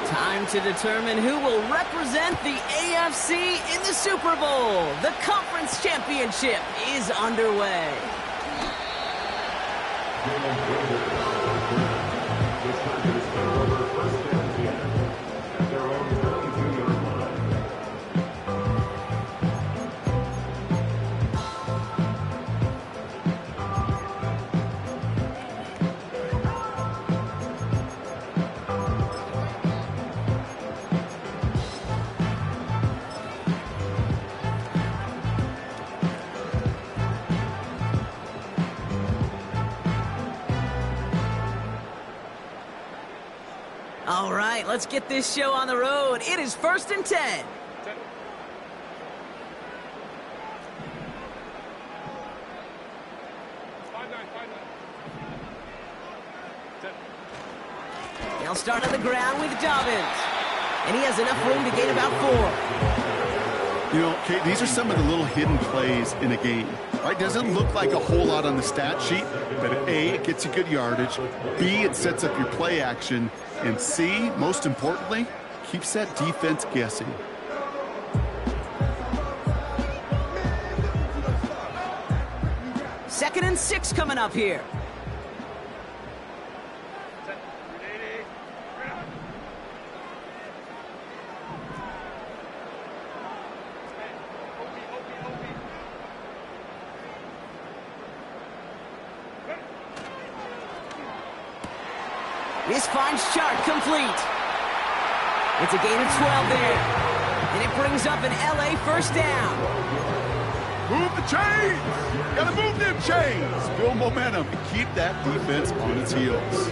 Time to determine who will represent the AFC in the Super Bowl. The Conference Championship is underway. All right, let's get this show on the road. It is 1st and 10. They'll start on the ground with Dobbins. And he has enough room to gain about 4. You know, Kate, these are some of the little hidden plays in a game. Right? Doesn't look like a whole lot on the stat sheet, but A, it gets you good yardage. B, it sets up your play action. And C, most importantly, keeps that defense guessing. Second and 6 coming up here. This finds Chart complete. It's a gain of 12 there. And it brings up an LA first down. Move the chains! Gotta move them chains! Build momentum and keep that defense on its heels.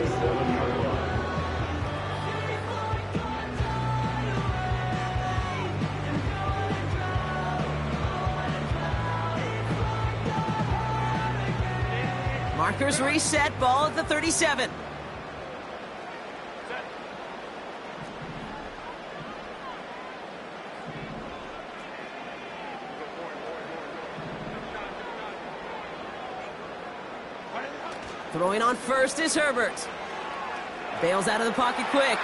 Markers reset, ball at the 37. Throwing on first is Herbert. Bails out of the pocket quick.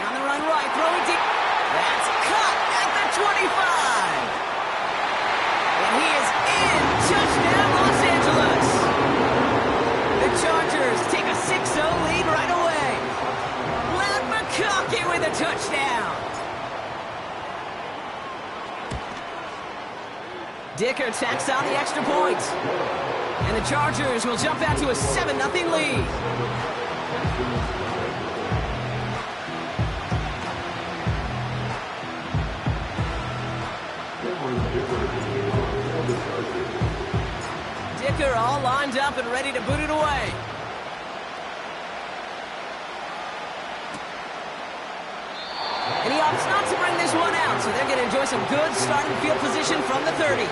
On the run right, throwing deep. That's cut at the 25. And he is in. Touchdown, Los Angeles. The Chargers take a 6-0 lead right away. Matt McConkey with a touchdown. Dicker tacks on the extra point. And the Chargers will jump out to a 7-0 lead. Dicker all lined up and ready to boot it away. And he opts not to bring this one out, so they're going to enjoy some good starting field position from the 30.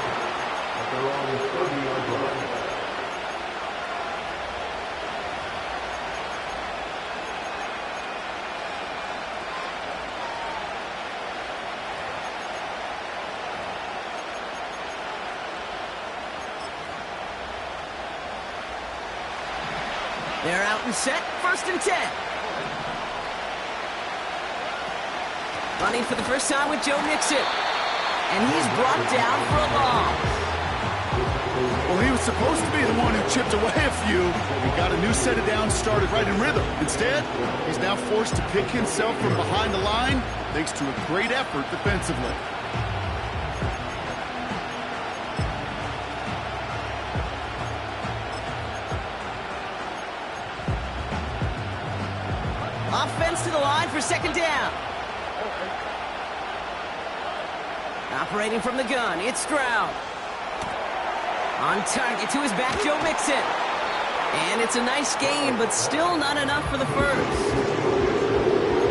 They're out and set, 1st and 10. Running for the first time with Joe Mixon. And he's brought down for a loss. Well, he was supposed to be the one who chipped away a few. He got a new set of downs started right in rhythm. Instead, he's now forced to pick himself from behind the line thanks to a great effort defensively. Offense to the line for 2nd down. Operating from the gun, it's Stroud. On target to his back, Joe Mixon. And it's a nice game, but still not enough for the first.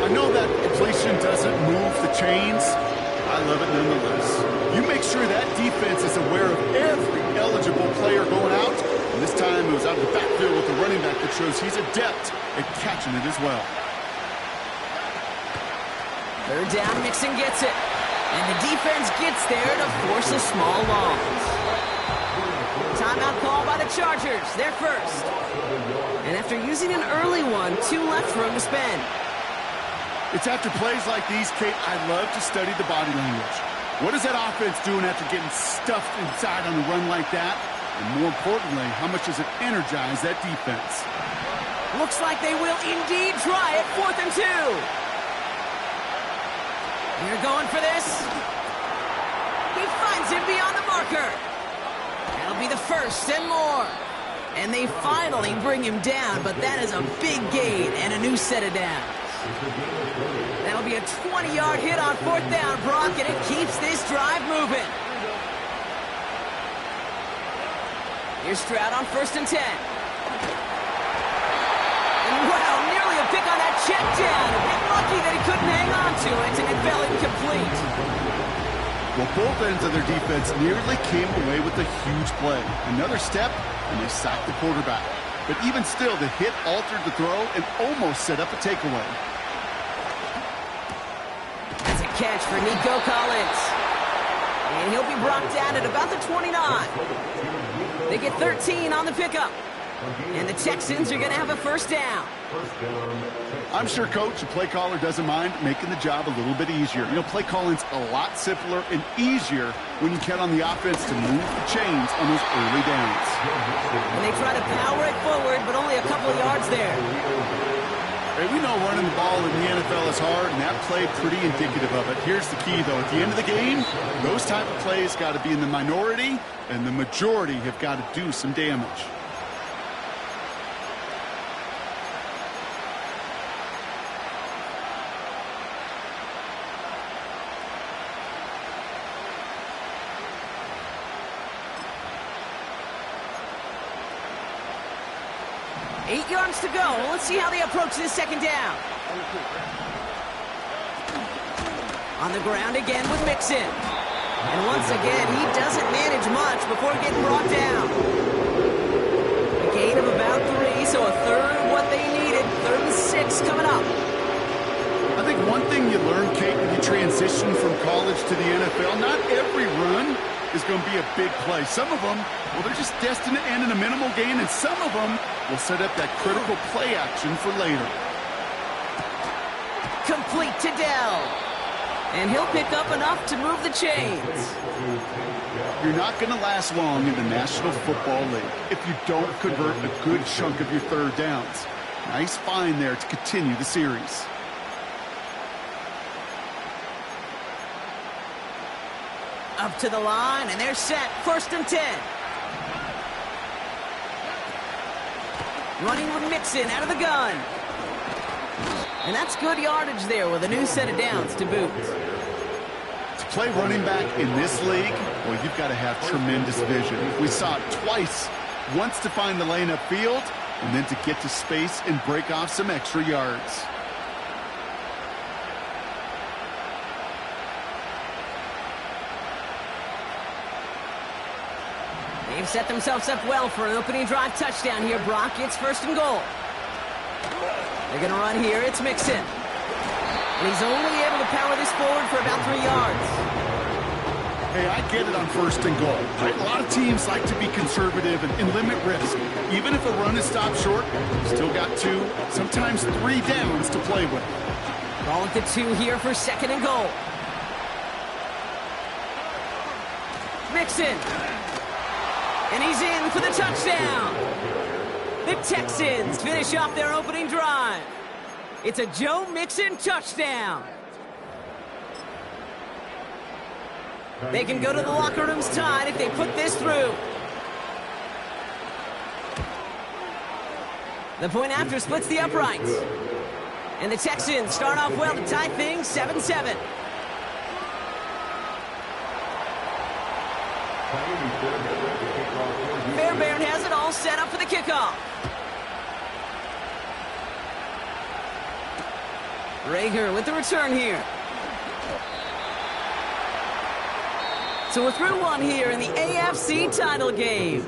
I know that inflation doesn't move the chains. I love it nonetheless. You make sure that defense is aware of every eligible player going out. And this time it was out of the backfield with the running back that shows he's adept at catching it as well. 3rd down, Mixon gets it. And the defense gets there to force a small loss. Timeout call by the Chargers. They're first. And after using an early one, 2 left for him to spend. It's after plays like these, Kate, I love to study the body language. What is that offense doing after getting stuffed inside on a run like that? And more importantly, how much does it energize that defense? Looks like they will indeed try it. 4th and 2. You're going for this. He finds him beyond the marker. That'll be the first and more. And they finally bring him down, but that is a big gain and a new set of downs. That'll be a 20-yard hit on 4th down, Brock, and it keeps this drive moving. Here's Stroud on 1st and 10. And wow, nearly a pick on that check down. A bit lucky that he couldn't hang on to it, and it fell incomplete. Well, both ends of their defense nearly came away with a huge play. Another step, and they sacked the quarterback. But even still, the hit altered the throw and almost set up a takeaway. That's a catch for Nico Collins. And he'll be brought down at about the 29. They get 13 on the pickup. And the Texans are going to have a first down. I'm sure Coach, the play caller, doesn't mind making the job a little bit easier. You know, play calling's a lot simpler and easier when you count on the offense to move the chains on those early downs. And they try to power it forward, but only a couple of yards there. Hey, we know running the ball in the NFL is hard, and that play pretty indicative of it. Here's the key, though. At the end of the game, those type of plays got to be in the minority, and the majority have got to do some damage. Eight yards to go. Let's see how they approach this second down. On the ground again with Mixon. And once again, he doesn't manage much before getting brought down. A gain of about 3, so a third what they needed. 3rd and 6 coming up. I think one thing you learn, Kate, when you transition from college to the NFL, not every run is going to be a big play. Some of them, well, they're just destined to end in a minimal gain, and some of them will set up that critical play action for later. Complete to Dell. And he'll pick up enough to move the chains. You're not going to last long in the National Football League if you don't convert a good chunk of your third downs. Nice find there to continue the series. Up to the line, and they're set. 1st and 10. Running with Mixon out of the gun. And that's good yardage there with a new set of downs to boot. To play running back in this league, well, you've got to have tremendous vision. We saw it twice. Once to find the lane upfield, and then to get to space and break off some extra yards. They've set themselves up well for an opening drive touchdown here, Brock. It's 1st and goal. They're going to run here. It's Mixon. And he's only able to power this forward for about 3 yards. Hey, I get it on 1st and goal. Right? A lot of teams like to be conservative and limit risk. Even if a run is stopped short, still got 2, sometimes 3 downs to play with. Ball at the 2 here for 2nd and goal. Mixon. And he's in for the touchdown. The Texans finish off their opening drive. It's a Joe Mixon touchdown. They can go to the locker rooms tied if they put this through. The point after splits the uprights. And the Texans start off well to tie things 7-7. Fairbairn has it all set up for the kickoff. Rager with the return here. So we're through one here in the AFC title game.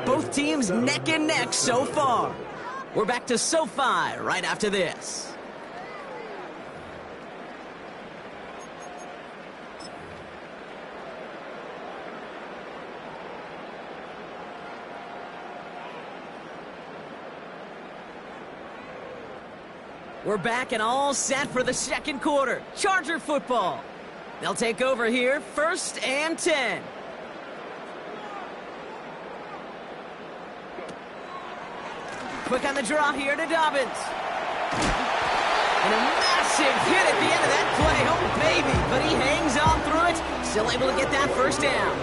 Both teams neck and neck so far. We're back to SoFi right after this. We're back and all set for the second quarter. Charger football. They'll take over here, 1st and 10. Quick on the draw here to Dobbins. And a massive hit at the end of that play. Oh, baby. But he hangs on through it. Still able to get that first down.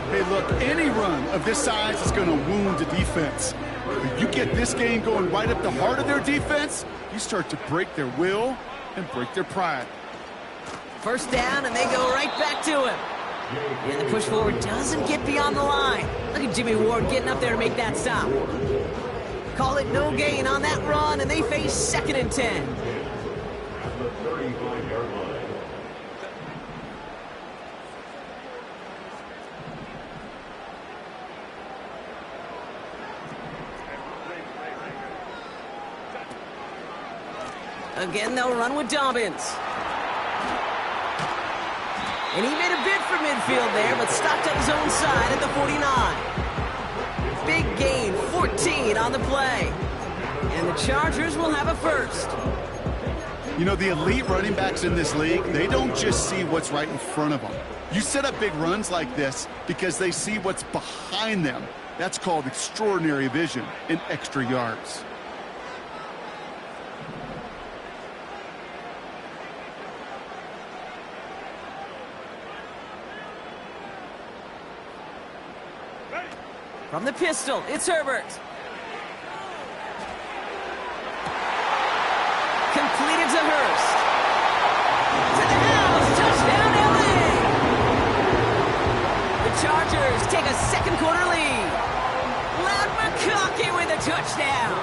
Hey, look, any run of this size is going to wound the defense. If you get this game going right up the heart of their defense, you start to break their will and break their pride. First down, and they go right back to him. And the push forward doesn't get beyond the line. Look at Jimmy Ward getting up there to make that stop. Call it no gain on that run, and they face 2nd and 10. Again, they'll run with Dobbins. And he made a bid for midfield there, but stopped on his own side at the 49. Big gain, 14 on the play. And the Chargers will have a first. You know, the elite running backs in this league, they don't just see what's right in front of them. You set up big runs like this because they see what's behind them. That's called extraordinary vision and extra yards. From the pistol, it's Herbert. Completed to Hurst. To the house, touchdown LA! The Chargers take a second quarter lead. Loud McConkey with a touchdown.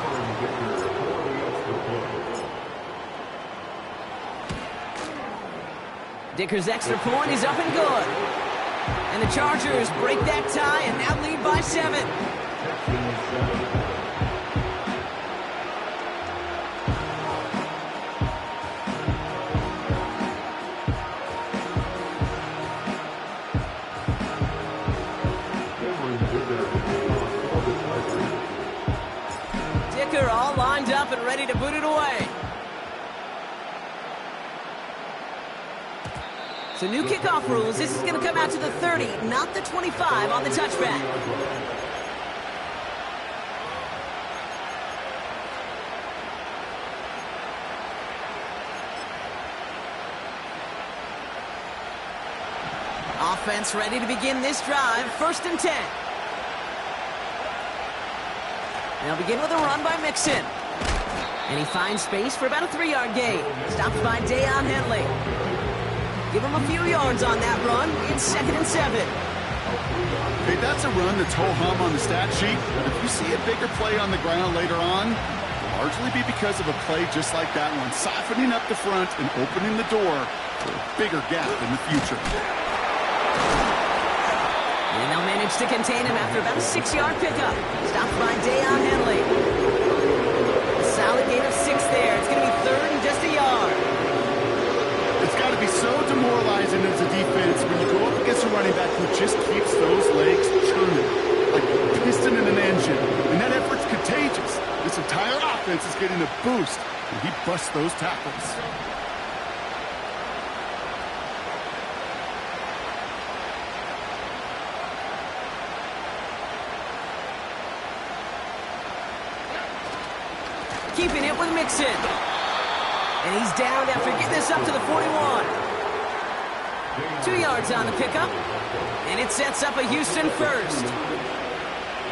Dicker's extra point is up and good. And the Chargers break that tie and now lead by 7. Dicker all lined up and ready to boot it away. So new kickoff rules. This is going to come out to the 30, not the 25 on the touchback. Offense ready to begin this drive. 1st and 10. They'll begin with a run by Mixon. And he finds space for about a 3-yard gain. Stopped by Deion Henley. Give him a few yards on that run. It's 2nd and 7. Hey, that's a run that's ho-hum on the stat sheet. But if you see a bigger play on the ground later on, it'll largely be because of a play just like that one, softening up the front and opening the door for a bigger gap in the future. And they'll manage to contain him after about a 6-yard pickup. Stopped by Deion Henley. A solid gain of 6 there. It's going to be 3rd and just a yard. It's got to be so demoralizing as a defense when you go up against a running back who just keeps those legs churning, like a piston in an engine. And that effort's contagious. This entire offense is getting a boost, and he busts those tackles. Keeping it with Mixon. And he's down after getting this up to the 41. 2 yards on the pickup. And it sets up a Houston first.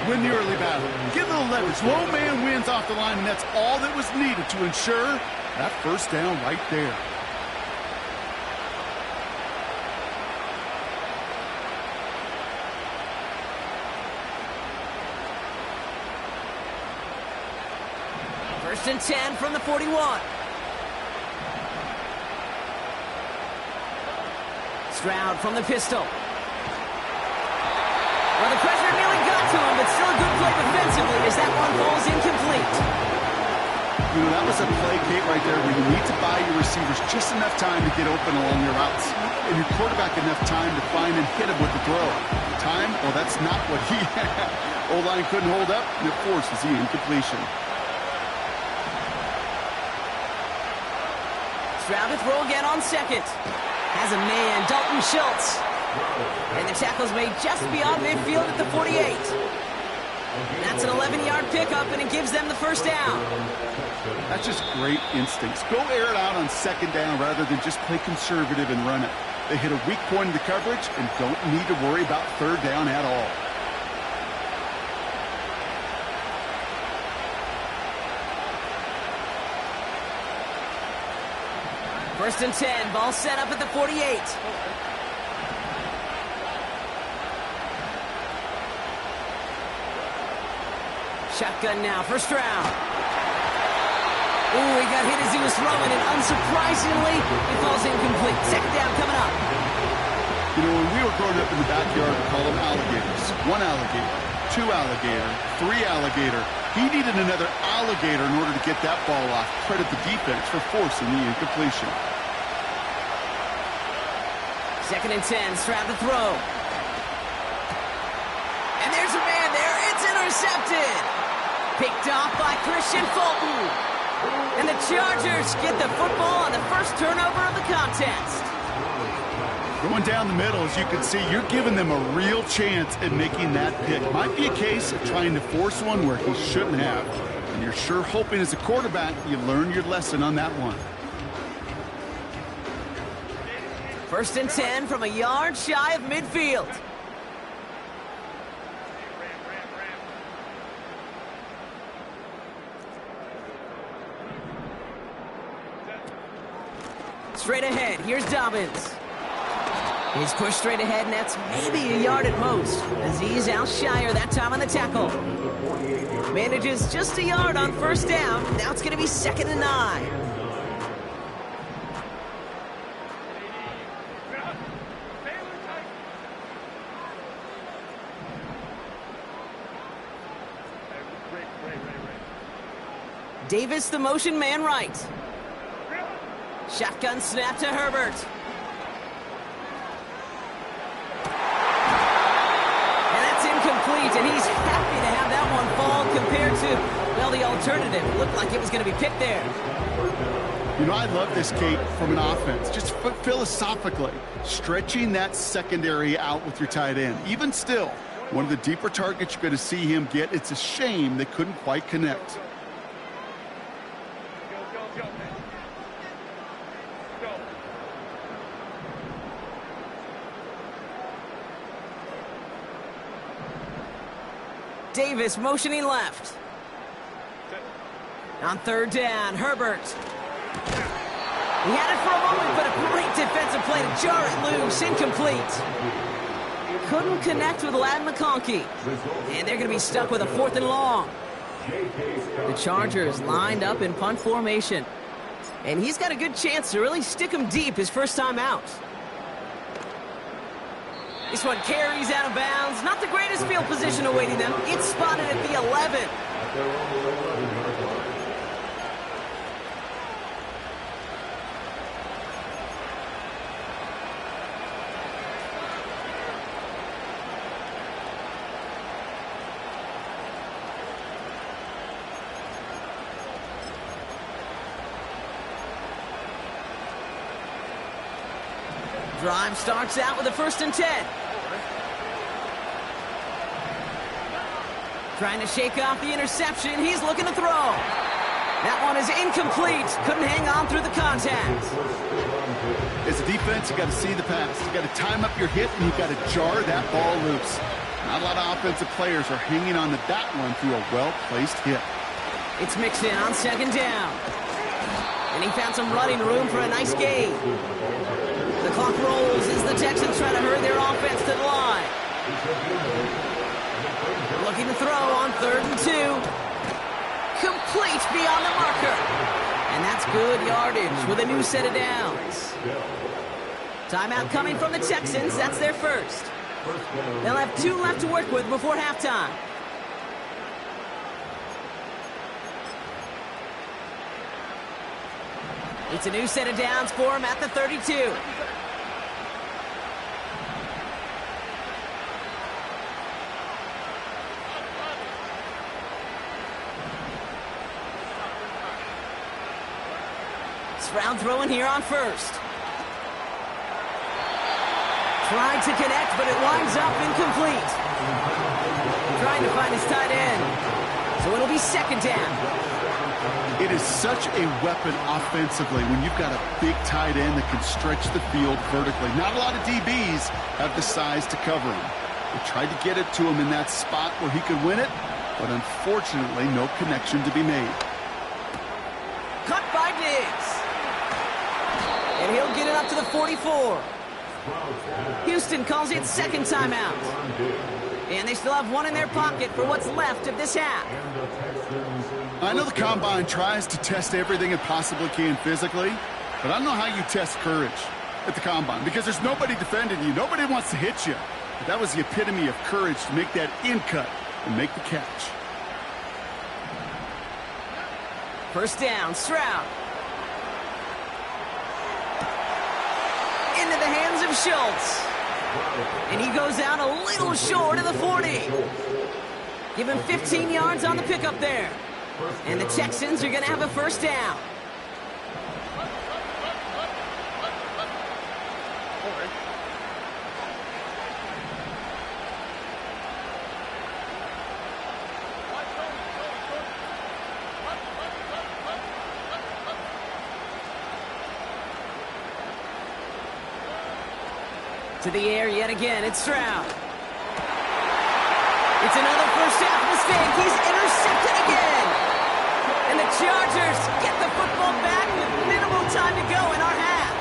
Win the early battle. Get a little leverage. Low man wins off the line, and that's all that was needed to ensure that first down right there. First and 10 from the 41. Stroud from the pistol. Well, the pressure nearly got to him, but still a good play defensively as that one falls incomplete. You know, that was a play, Kate, right there where you need to buy your receivers just enough time to get open along their routes. And your quarterback enough time to find and hit him with the throw. Time? Well, that's not what he had. O-line couldn't hold up, and it forces the incompletion. Stroud to throw again on second. Has a man, Dalton Schultz. And the tackle's made just beyond midfield at the 48. That's an 11-yard pickup, and it gives them the first down. That's just great instincts. Go air it out on second down rather than just play conservative and run it. They hit a weak point in the coverage and don't need to worry about third down at all. First and 10, ball set up at the 48. Shotgun now for Stroud. Ooh, he got hit as he was throwing, and unsurprisingly, he falls incomplete. Second down coming up. You know, when we were growing up in the backyard, we call them alligators. One alligator, two alligator, three alligator. He needed another alligator in order to get that ball off. Credit the defense for forcing the incompletion. Second and 10, Stroud to throw. And there's a man there. It's intercepted. Picked off by Christian Fulton. And the Chargers get the football on the first turnover of the contest. Going down the middle, as you can see, you're giving them a real chance at making that pick. Might be a case of trying to force one where he shouldn't have. And you're sure hoping as a quarterback you learn your lesson on that one. First and 10 from a yard shy of midfield. Straight ahead, here's Dobbins. He's pushed straight ahead, and that's maybe a yard at most. Aziz Al-Shire that time on the tackle. Manages just a yard on first down. Now it's going to be second and 9. Davis, the motion man right. Shotgun snap to Herbert. And that's incomplete, and he's happy to have that one fall compared to, well, the alternative. It looked like it was going to be picked there. You know, I love this, Kate, from an offense. Just philosophically, stretching that secondary out with your tight end. Even still, one of the deeper targets you're going to see him get. It's a shame they couldn't quite connect. Davis motioning left. On third down, Herbert. He had it for a moment, but a great defensive play to jar it loose. Incomplete. Couldn't connect with Ladd McConkey. And they're going to be stuck with a 4th and long. The Chargers lined up in punt formation. And he's got a good chance to really stick him deep his first time out. This one carries out of bounds. Not the greatest field position awaiting them. It's spotted at the 11. Drive starts out with a 1st and 10. Trying to shake off the interception. He's looking to throw. That one is incomplete. Couldn't hang on through the contact. As a defense, you got to see the pass. You got to time up your hit, and you got to jar that ball loose. Not a lot of offensive players are hanging on to that one through a well-placed hit. It's mixed in on second down. And he found some running room for a nice gain. The clock rolls as the Texans try to hurry their offense to the line. Looking to throw on 3rd and 2. Complete beyond the marker. And that's good yardage with a new set of downs. Timeout coming from the Texans. That's their first. They'll have 2 left to work with before halftime. It's a new set of downs for him at the 32. Stroud throwing here on first. Trying to connect, but it winds up incomplete. Trying to find his tight end. So it'll be second down. It is such a weapon offensively when you've got a big tight end that can stretch the field vertically. Not a lot of DBs have the size to cover him. They tried to get it to him in that spot where he could win it, but unfortunately, no connection to be made. Cut by Diggs. And he'll get it up to the 44. Houston calls it second timeout. And they still have one in their pocket for what's left of this half. I know the Combine tries to test everything it possibly can physically, but I don't know how you test courage at the Combine because there's nobody defending you. Nobody wants to hit you. But that was the epitome of courage to make that in cut and make the catch. First down, Stroud. Into the hands of Schultz. And he goes out a little short of the 40. Give him 15 yards on the pickup there. And the Texans are going to have a first down. To the air yet again, it's Stroud. It's another first half mistake. He's intercepted again. And the Chargers get the football back with minimal time to go in our half.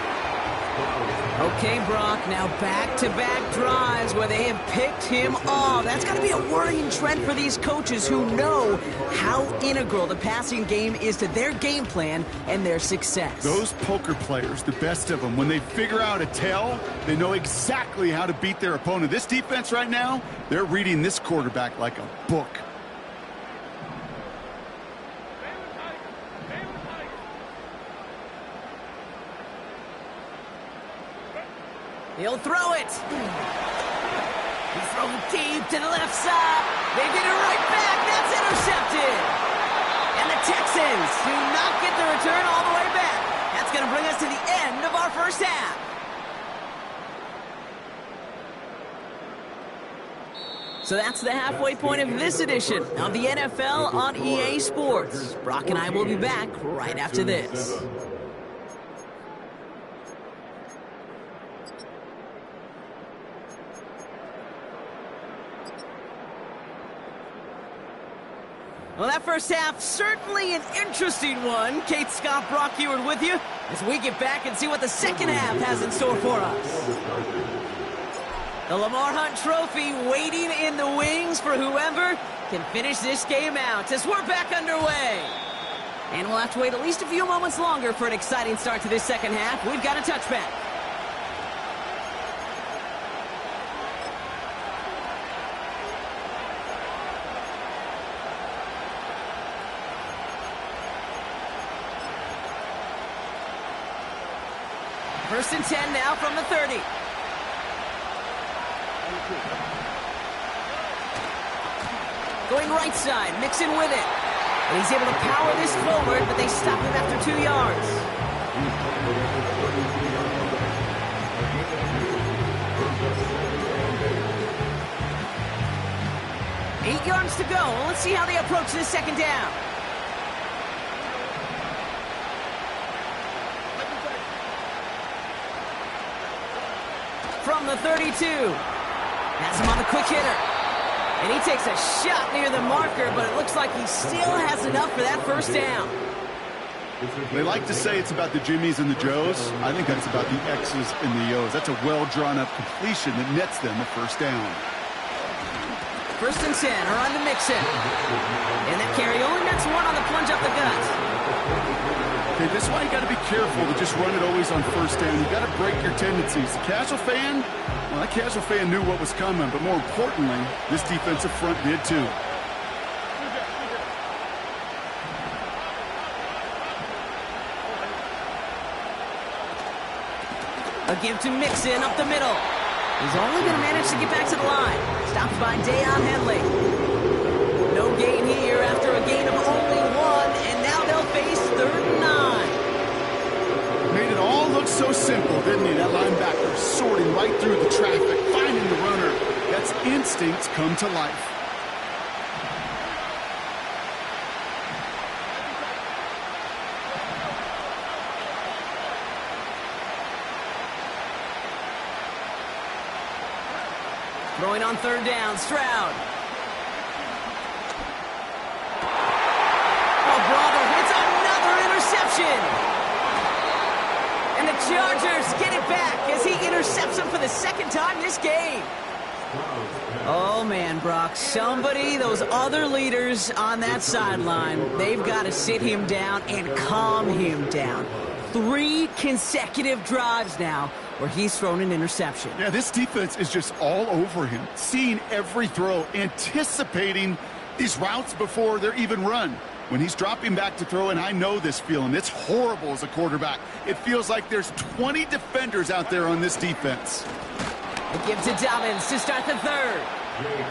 Okay, Brock, now back-to-back drives where they have picked him off. That's got to be a worrying trend for these coaches who know how integral the passing game is to their game plan and their success. Those poker players, the best of them, when they figure out a tell, they know exactly how to beat their opponent. This defense right now, they're reading this quarterback like a book. He'll throw it. He's thrown deep to the left side. They get it right back. That's intercepted. And the Texans do not get the return all the way back. That's going to bring us to the end of our first half. So that's the halfway point of this edition of the NFL on EA Sports. Brock and I will be back right after this. Well, that first half, certainly an interesting one. Kate, Scott, Brock Ewart with you as we get back and see what the second half has in store for us. The Lamar Hunt Trophy waiting in the wings for whoever can finish this game out as we're back underway. And we'll have to wait at least a few moments longer for an exciting start to this second half. We've got a touchback. First and 10 now from the 30. Going right side, Mixon with it. And he's able to power this forward, but they stop him after 2 yards. Eight yards to go. Let's see how they approach this second down. From the 32. Has him on the quick hitter. And he takes a shot near the marker, but it looks like he still has enough for that first down. They like to say it's about the Jimmies and the Joes. I think that's about the X's and the O's. That's a well-drawn-up completion that nets them a first down. First and 10, around to Mixon. And that carry only nets one on the plunge up the gut. Okay, this is why you got to be careful to just run it always on first down. You got to break your tendencies. The casual fan, well, that casual fan knew what was coming, but more importantly, this defensive front did too. A give to Mixon up the middle. He's only going to manage to get back to the line. Stopped by Deion Henley. No gain here after a gain of only one, and now they'll face 3rd and 9. Suddenly, that linebacker sorting right through the traffic, finding the runner. That's instincts come to life. Throwing on third down, Stroud. Oh, brother, it's another interception. And the Chargers get it back as he intercepts him for the second time this game. Oh, man, Brock, those other leaders on that sideline, they've got to sit him down and calm him down. 3 consecutive drives now where he's thrown an interception. Yeah, this defense is just all over him, seeing every throw, anticipating these routes before they're even run. When he's dropping back to throw, and I know this feeling, it's horrible as a quarterback. It feels like there's 20 defenders out there on this defense. They give to Dobbins to start the third.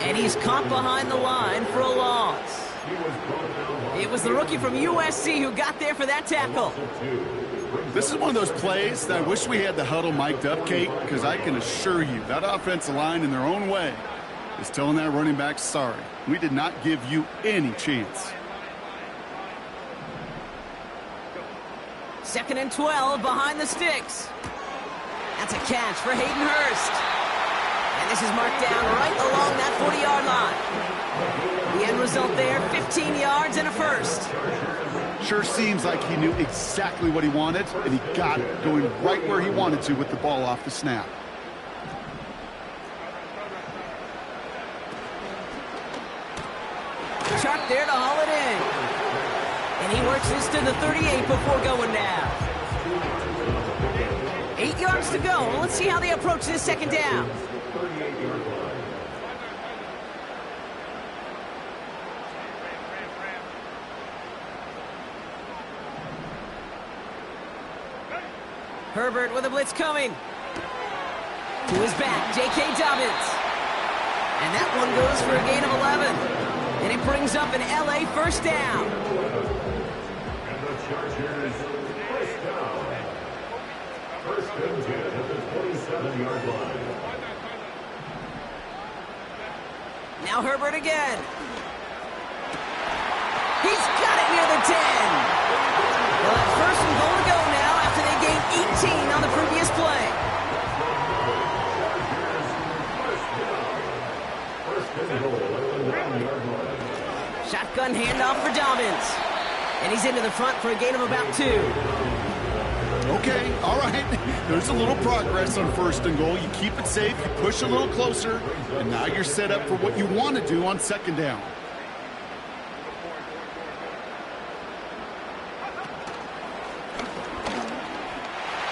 And he's caught behind the line for a loss. It was the rookie from USC who got there for that tackle. This is one of those plays that I wish we had the huddle mic'd up, Kate, because I can assure you that offensive line in their own way is telling that running back, sorry, we did not give you any chance. 2nd and 12 behind the sticks. That's a catch for Hayden Hurst. And this is marked down right along that 40-yard line. The end result there, 15 yards and a first. Sure seems like he knew exactly what he wanted, and he got it, going right where he wanted to with the ball off the snap. Chuck there to haul it in. And he works this to the 38 before going down. 8 yards to go. Let's see how they approach this second down. Herbert with a blitz coming. To his back, J.K. Dobbins. And that one goes for a gain of 11. And it brings up an L.A. first down. And the Chargers first down. First and 10 at the 27-yard line. Now Herbert again. He's got it near the 10. Well, that's first and goal to go now after they gained 18 on the previous play. Shotgun handoff for Dobbins. And he's into the front for a gain of about 2. Okay, all right. There's a little progress on first and goal. You keep it safe, you push a little closer, and now you're set up for what you want to do on second down.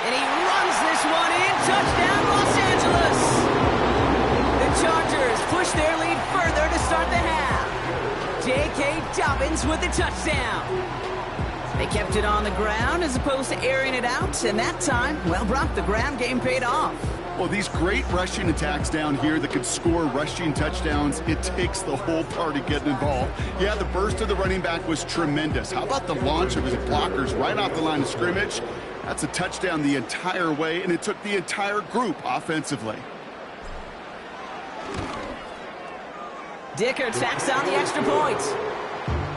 And he runs this one in. Touchdown, Los Angeles. The Chargers push their lead further to start the half. J.K. Dobbins with the touchdown. They kept it on the ground as opposed to airing it out, and that time, well, Brock, the ground game paid off. Well, these great rushing attacks down here that could score rushing touchdowns, it takes the whole party getting involved. Yeah, the burst of the running back was tremendous. How about the launch of his blockers right off the line of scrimmage? That's a touchdown the entire way, and it took the entire group offensively. Dicker tacks on the extra point.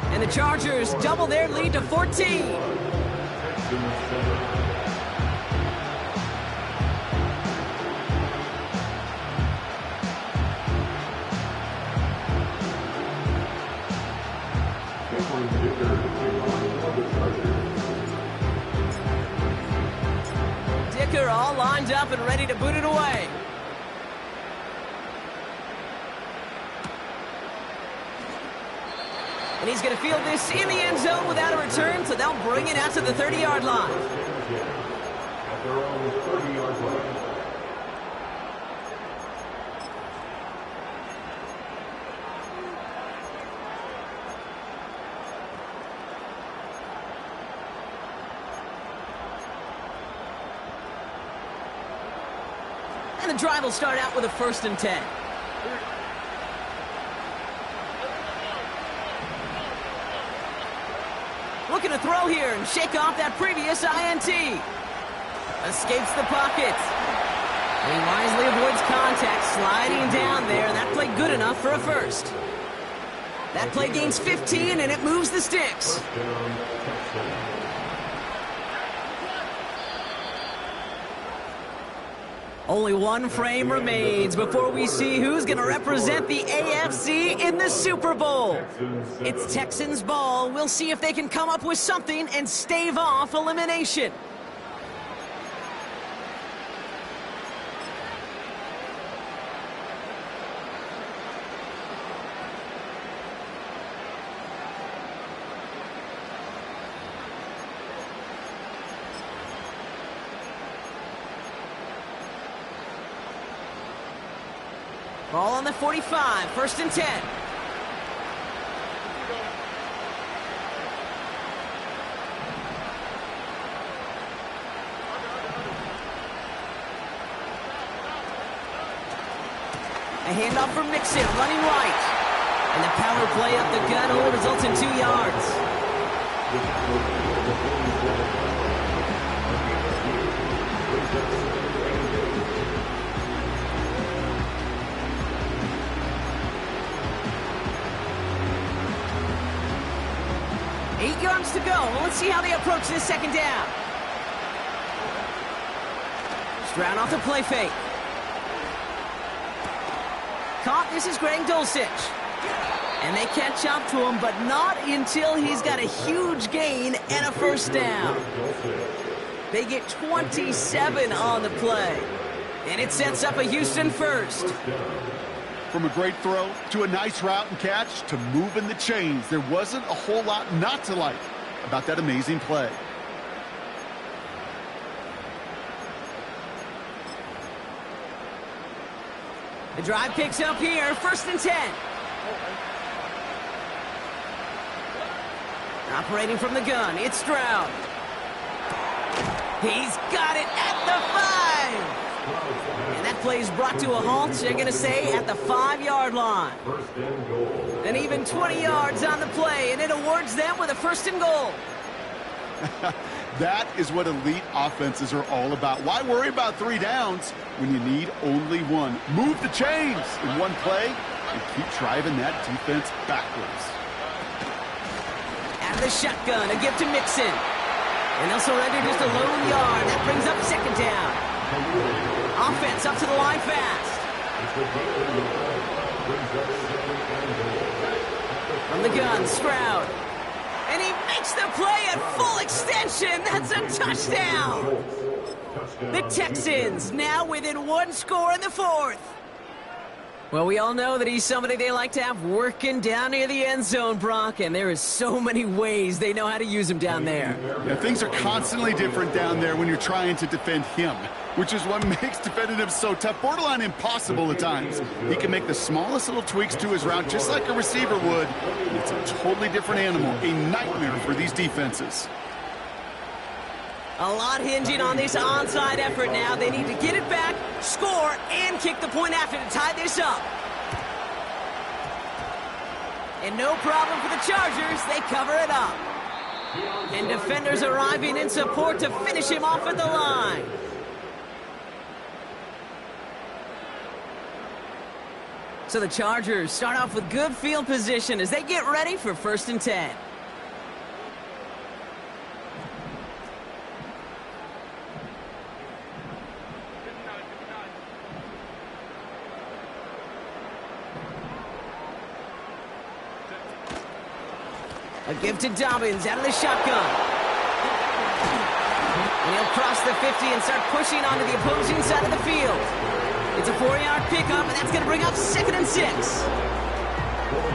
And the Chargers double their lead to 14. Dicker all lined up and ready to boot it away. And he's going to field this in the end zone without a return, so they'll bring it out to the 30-yard line. At their own 30-yard line. And the drive will start out with a 1st and 10. Looking to throw here and shake off that previous INT. Escapes the pocket. And he wisely avoids contact, sliding down there, and that play good enough for a first. That play gains 15, and it moves the sticks. Only one frame remains before we see who's going to represent the AFC in the Super Bowl. It's Texans ball. We'll see if they can come up with something and stave off elimination. Ball on the 45, 1st and 10. A handoff from Mixon, running right. And the power play up the gut hole results in 2 yards. 8 yards to go. Well, let's see how they approach this 2nd down. Stroud off the play fake. Caught. This is Greg Dulcich. And they catch up to him, but not until he's got a huge gain and a 1st down. They get 27 on the play. And it sets up a Houston 1st. From a great throw to a nice route and catch to moving the chains, there wasn't a whole lot not to like about that amazing play. The drive picks up here, 1st and 10. Operating from the gun, it's Stroud. He's got it at the 5. And that play is brought to a halt, they're going to say, at the 5-yard line. And even 20 yards on the play, and it awards them with a 1st and goal. That is what elite offenses are all about. Why worry about 3 downs when you need only 1? Move the chains in one play and keep driving that defense backwards. Out of the shotgun, a gift to Mixon. And they'll surrender just a lone yard. That brings up 2nd down. Offense up to the line fast. From the gun, Stroud. And he makes the play at full extension. That's a touchdown. The Texans now within 1 score in the 4th. Well, we all know that he's somebody they like to have working down near the end zone, Brock, and there is so many ways they know how to use him down there. Yeah, things are constantly different down there when you're trying to defend him, which is what makes defending him so tough, borderline impossible at times. He can make the smallest little tweaks to his route just like a receiver would. It's a totally different animal, a nightmare for these defenses. A lot hinging on this onside effort now. They need to get it back, score, and kick the point after to tie this up. And no problem for the Chargers. They cover it up. And defenders arriving in support to finish him off at the line. So the Chargers start off with good field position as they get ready for 1st and 10. A give to Dobbins out of the shotgun. And he'll cross the 50 and start pushing onto the opposing side of the field. It's a 4-yard pickup, and that's going to bring up 2nd and 6.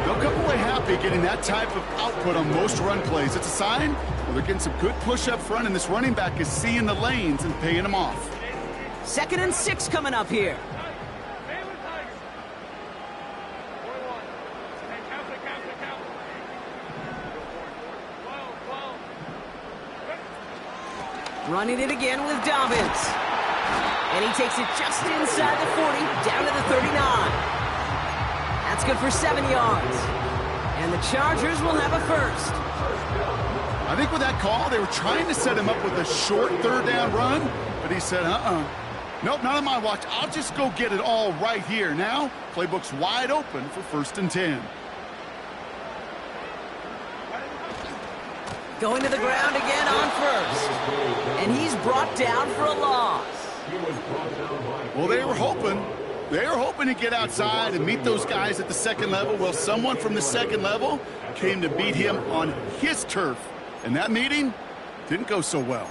They'll come away happy getting that type of output on most run plays. It's a sign well, they're getting some good push up front, and this running back is seeing the lanes and paying them off. 2nd and 6 coming up here. Running it again with Dobbins. And he takes it just inside the 40, down to the 39. That's good for 7 yards. And the Chargers will have a 1st. I think with that call, they were trying to set him up with a short 3rd down run, but he said, nope, not on my watch. I'll just go get it all right here. Now, playbook's wide open for 1st and 10. Going to the ground again on first. And he's brought down for a loss. Well, they were hoping to get outside and meet those guys at the second level. Well, someone from the second level came to beat him on his turf. And that meeting didn't go so well.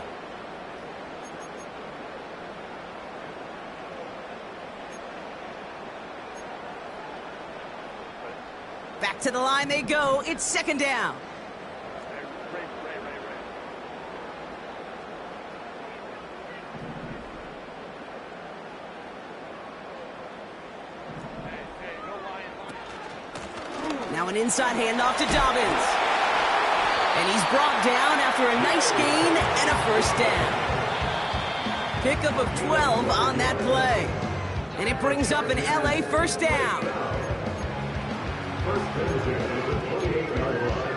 Back to the line they go. It's 2nd down. Now an inside handoff to Dobbins. And he's brought down after a nice gain and a 1st down. Pickup of 12 on that play. And it brings up an LA 1st down. First and 10 at the 28-yard line.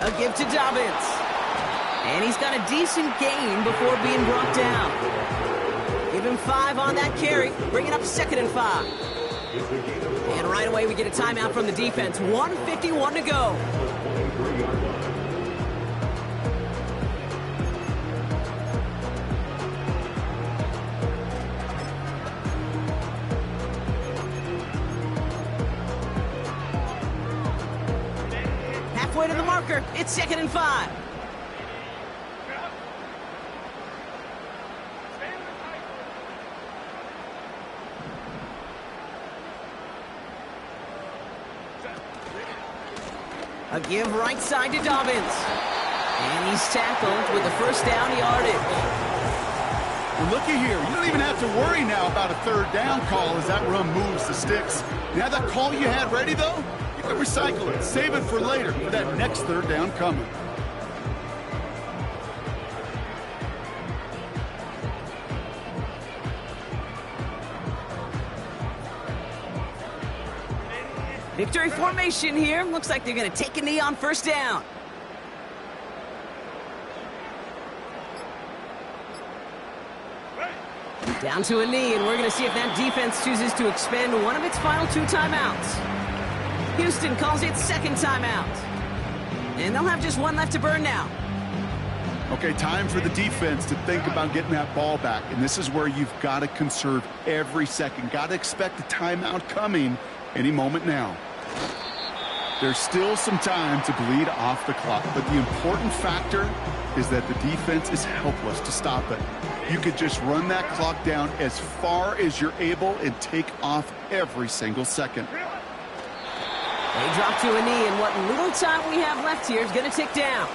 A give to Dobbins. And he's got a decent gain before being brought down. Give him 5 on that carry. Bring it up 2nd and 5. And right away we get a timeout from the defense. 1:51 to go. Halfway to the marker. It's 2nd and 5. A give right side to Dobbins. And he's tackled with a 1st down yardage. Well, looky here. You don't even have to worry now about a 3rd down call as that run moves the sticks. You have that call you had ready, though? You can recycle it. Save it for later for that next 3rd down coming. Victory formation here. Looks like they're going to take a knee on 1st down. Down to a knee, and we're going to see if that defense chooses to expend one of its final 2 timeouts. Houston calls it 2nd timeout. And they'll have just 1 left to burn now. Okay, time for the defense to think about getting that ball back. And this is where you've got to conserve every second. Got to expect a timeout coming any moment now. There's still some time to bleed off the clock, but the important factor is that the defense is helpless to stop it. You could just run that clock down as far as you're able and take off every single second. They drop to a knee, and what little time we have left here is going to tick down.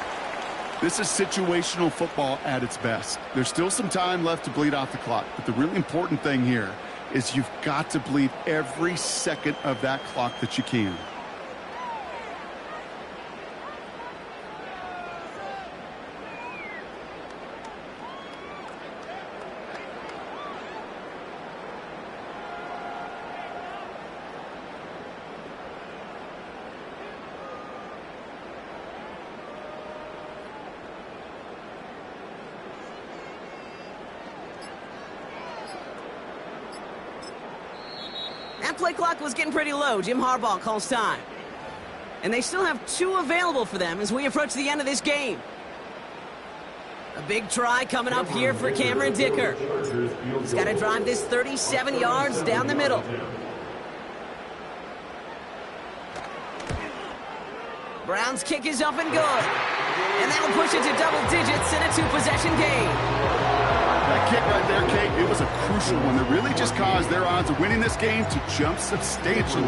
This is situational football at its best. There's still some time left to bleed off the clock, but the really important thing here is you've got to bleed every second of that clock that you can. That play clock was getting pretty low. Jim Harbaugh calls time. And they still have 2 available for them as we approach the end of this game. A big try coming up here for Cameron Dicker. He's got to drive this 37 yards down the middle. Brown's kick is up and good. And that'll push it to double digits in a 2-possession game. That kick right there, Kate, it was a crucial one that really just caused their odds of winning this game to jump substantially.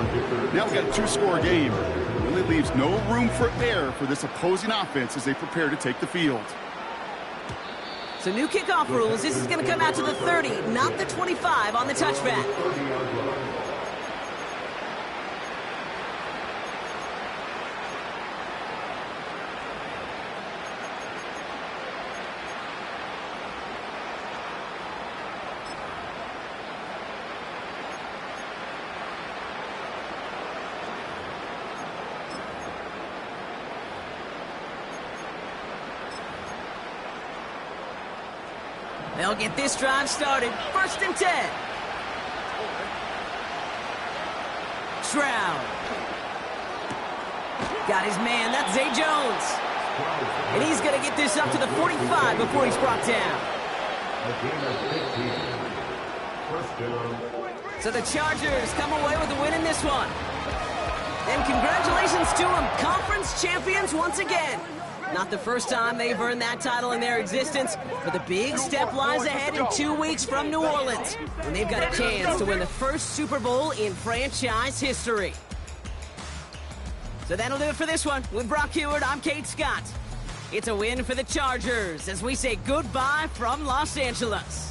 Now we've got a 2-score game. It really leaves no room for error for this opposing offense as they prepare to take the field. So new kickoff rules. This is going to come out to the 30, not the 25 on the touchback. They'll get this drive started. 1st and 10. Stroud. Got his man. That's Zay Jones. And he's going to get this up to the 45 before he's brought down. So the Chargers come away with a win in this one. And congratulations to them, conference champions once again. Not the first time they've earned that title in their existence, but the big step lies ahead in 2 weeks from New Orleans, when they've got a chance to win the first Super Bowl in franchise history. So that'll do it for this one. With Brock Heward, I'm Kate Scott. It's a win for the Chargers as we say goodbye from Los Angeles.